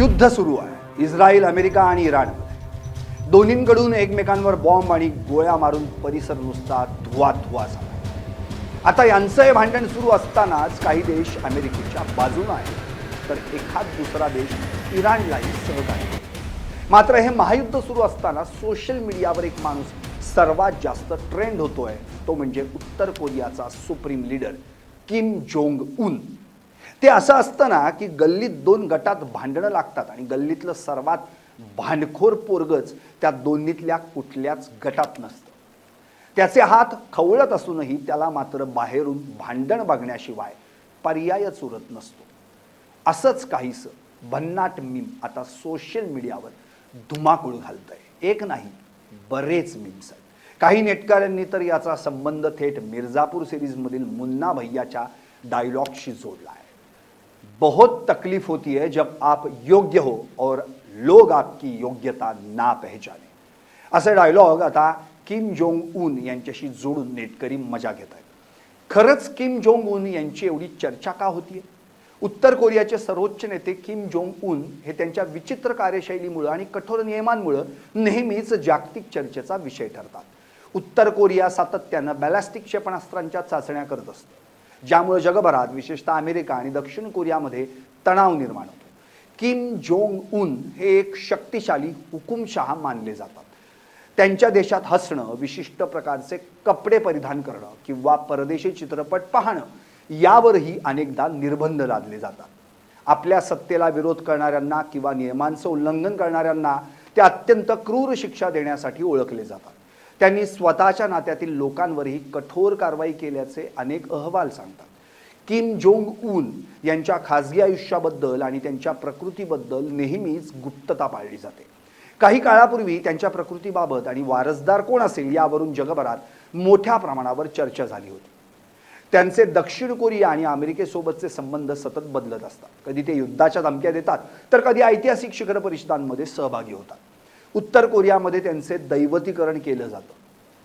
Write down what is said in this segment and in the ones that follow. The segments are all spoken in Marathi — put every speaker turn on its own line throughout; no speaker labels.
युद्ध सुरू आहे. इस्रायल, अमेरिका आणि इराण दोन्हींकडून एकमेकांवर बॉम्ब आणि गोळ्या मारून परिसर नुसता धुवाधुवा झाला. आता यांचं हे भांडण सुरू असतानाच काही देश अमेरिकेच्या बाजूने आहेत, तर एखाद दुसरा देश इराणलाही सहकार्य करतो. मात्र हे महायुद्ध सुरू असताना सोशल मीडियावर एक माणूस सर्वात जास्त ट्रेंड होतोय, तो म्हणजे उत्तर कोरियाचा supreme leader Kim Jong Un. ते असं असतं ना की गल्लीत दोन गटात भांडणं लागतात आणि गल्लीतलं सर्वात भांडखोर पोरगच त्या दोन्हीतल्या कुठल्याच गटात नसतं. त्याचे हात खवळत असूनही त्याला मात्र बाहेरून भांडण बघण्याशिवाय पर्यायच उरत नसतो. असंच काहीसं भन्नाट मीम आता सोशल मीडियावर धुमाकूळ घालतंय. एक नाही, बरेच मीम्स आहेत. काही नेटकऱ्यांनी तर याचा संबंध थेट मिर्जापूर सिरीजमधील मुन्ना भैयाच्या डायलॉगशी जोडला आहे. बहुत तकलीफ होती है जब आप योग्य हो और लोग आपकी योग्यता ना पहचाने. असे डायलॉग आता किम जोंग उन यांच्याशी जोडून नेटकरी मजा घेत आहेत. खरंच किम जोंग उन यांची एवढी चर्चा का होतीये? उत्तर कोरियाचे सर्वोच्च नेते किम जोंग उन हे त्यांच्या विचित्र कार्यशैलीमुळे आणि कठोर नियमांमुळे नेहमीच जागतिक चर्चेचा विषय ठरतात. उत्तर कोरिया सातत्यानं बॅलिस्टिक क्षेपणास्त्रांच्या चाचण्या करत असतं, ज्यामुळे जगभरात विशेषतः अमेरिका आणि दक्षिण कोरियामध्ये तणाव निर्माण होतो. किम जोंग उन हे एक शक्तिशाली हुकुमशहा मानले जातात. त्यांच्या देशात हसणं, विशिष्ट प्रकारचे कपडे परिधान करणं किंवा परदेशी चित्रपट पाहणं यावरही अनेकदा निर्बंध लादले जातात. आपल्या सत्तेला विरोध करणाऱ्यांना किंवा नियमांचं उल्लंघन करणाऱ्यांना ते अत्यंत क्रूर शिक्षा देण्यासाठी ओळखले जातात. त्यांनी स्वतःच्या नात्यातील लोकांवरही कठोर कारवाई केल्याचे अनेक अहवाल सांगतात. किम जोंग उन यांच्या खाजगी आयुष्याबद्दल आणि त्यांच्या प्रकृतीबद्दल नेहमीच गुप्तता पाळली जाते. काही काळापूर्वी त्यांच्या प्रकृतीबाबत आणि वारसदार कोण असेल यावरून जगभरात मोठ्या प्रमाणावर चर्चा झाली होती. त्यांचे दक्षिण कोरिया आणि अमेरिकेसोबतचे संबंध सतत बदलत असतात. कधी ते युद्धाच्या धमक्या देतात, तर कधी ऐतिहासिक शिखर परिषदांमध्ये सहभागी होतात. उत्तर कोरियामध्ये त्यांचे दैवतीकरण केलं जातं.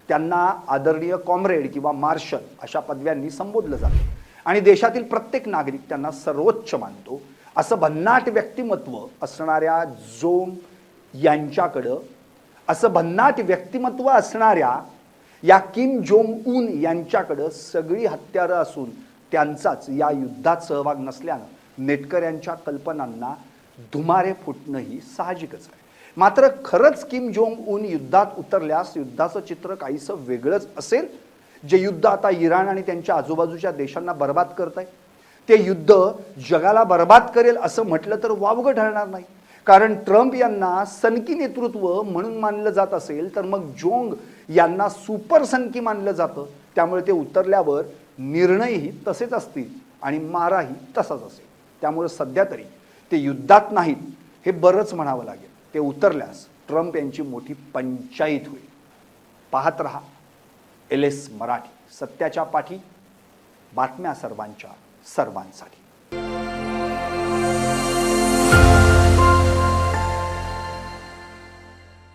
त्यांना आदरणीय कॉम्रेड किंवा मार्शल अशा पदव्यांनी संबोधलं जातं आणि देशातील प्रत्येक नागरिक त्यांना सर्वोच्च मानतो. असं भन्नाट व्यक्तिमत्व असणाऱ्या या किम जोंग उन यांच्याकडं सगळी हत्यारं असून त्यांचाच या युद्धात सहभाग नसल्यानं नेटकऱ्यांच्या कल्पनांना धुमारे फुटणंही साहजिकच आहे. मात्र खरंच किम जोंग उन युद्धात उतरल्यास युद्धाचं चित्र काहीसं वेगळंच असेल. जे युद्ध आता इराण आणि त्यांच्या आजूबाजूच्या देशांना बर्बाद करत आहे, ते युद्ध जगाला बर्बाद करेल असं म्हटलं तर वावगं ठरणार नाही. कारण ट्रम्प यांना सनकी नेतृत्व म्हणून मानलं जात असेल, तर मग जोंग यांना सुपर सनकी मानलं जातं. त्यामुळे ते उतरल्यावर निर्णयही तसेच असतील आणि माराही तसाच असेल. त्यामुळे सध्या तरी ते युद्धात नाहीत हे बरंच म्हणावं लागेल. ते उतरल्यास ट्रम्प यांची मोठी पंचाईत होईल. पाहत रहा LS मराठी, सत्याच्या पाठी, बातम्या सर्वांच्या सर्वांसाठी.